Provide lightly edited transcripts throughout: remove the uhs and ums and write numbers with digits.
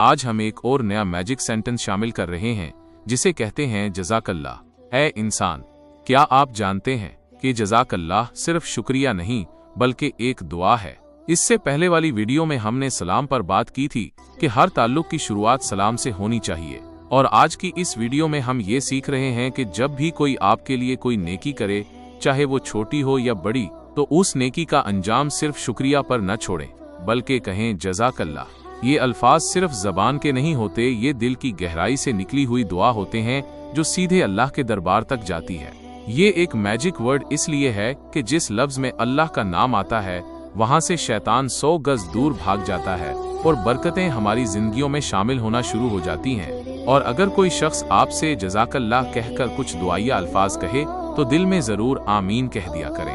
आज हम एक और नया मैजिक सेंटेंस शामिल कर रहे हैं जिसे कहते हैं जज़ाकल्लाह। ऐ इंसान, क्या आप जानते हैं कि जज़ाकल्लाह सिर्फ शुक्रिया नहीं बल्कि एक दुआ है। इससे पहले वाली वीडियो में हमने सलाम पर बात की थी कि हर ताल्लुक की शुरुआत सलाम से होनी चाहिए, और आज की इस वीडियो में हम ये सीख रहे हैं कि जब भी कोई आपके लिए कोई नेकी करे, चाहे वो छोटी हो या बड़ी, तो उस नेकी का अंजाम सिर्फ शुक्रिया पर न छोड़ें बल्कि कहें जज़ाकल्लाह। ये अल्फाज सिर्फ जबान के नहीं होते, ये दिल की गहराई से निकली हुई दुआ होते हैं जो सीधे अल्लाह के दरबार तक जाती है। ये एक मैजिक वर्ड इसलिए है कि जिस लफ्ज में अल्लाह का नाम आता है वहां से शैतान 100 गज दूर भाग जाता है और बरकतें हमारी जिंदगियों में शामिल होना शुरू हो जाती हैं। और अगर कोई शख्स आपसे जज़ाकल्लाह कहकर कुछ दुआया अल्फाज कहे तो दिल में जरूर आमीन कह दिया करें।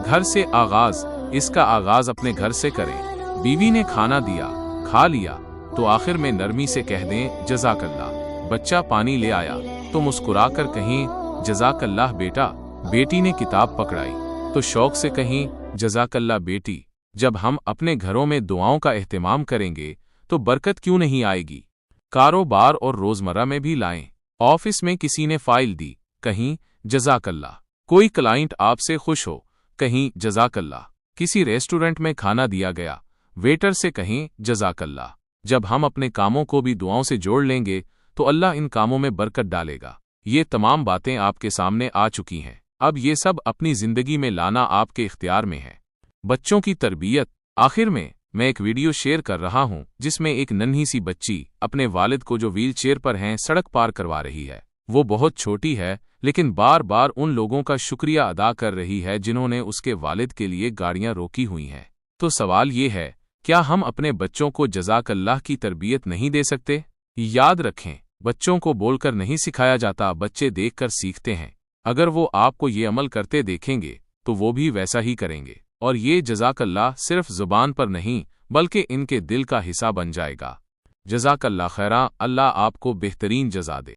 घर से आगाज, इसका आगाज अपने घर से करें। बीवी ने खाना दिया, खा लिया, तो आखिर में नरमी से कह दें जज़ाकल्लाह। बच्चा पानी ले आया तो मुस्कुराकर कहें जज़ाकल्लाह बेटा। बेटी ने किताब पकड़ाई तो शौक से कहें जज़ाकल्लाह बेटी। जब हम अपने घरों में दुआओं का एहतमाम करेंगे तो बरकत क्यों नहीं आएगी। कारोबार और रोजमर्रा में भी लाएं। ऑफिस में किसी ने फाइल दी, कहीं जज़ाकल्लाह। कोई क्लाइंट आपसे खुश हो, कहीं जज़ाकल्लाह। किसी रेस्टोरेंट में खाना दिया गया, वेटर से कहें जज़ाकल्लाह। जब हम अपने कामों को भी दुआओं से जोड़ लेंगे तो अल्लाह इन कामों में बरकत डालेगा। ये तमाम बातें आपके सामने आ चुकी हैं, अब ये सब अपनी जिंदगी में लाना आपके इख्तियार में है। बच्चों की तरबियत। आखिर में मैं एक वीडियो शेयर कर रहा हूं जिसमें एक नन्ही सी बच्ची अपने वालिद को जो व्हील चेयर पर हैं सड़क पार करवा रही है। वो बहुत छोटी है लेकिन बार बार उन लोगों का शुक्रिया अदा कर रही है जिन्होंने उसके वालिद के लिए गाड़ियां रोकी हुई हैं। तो सवाल ये है, क्या हम अपने बच्चों को जज़ाकल्लाह की तरबियत नहीं दे सकते? याद रखें, बच्चों को बोलकर नहीं सिखाया जाता, बच्चे देखकर सीखते हैं। अगर वो आपको ये अमल करते देखेंगे तो वो भी वैसा ही करेंगे, और ये जज़ाकल्लाह सिर्फ जुबान पर नहीं बल्कि इनके दिल का हिस्सा बन जाएगा। जज़ाकल्लाह खैरा। अल्लाह आपको बेहतरीन जज़ा दे।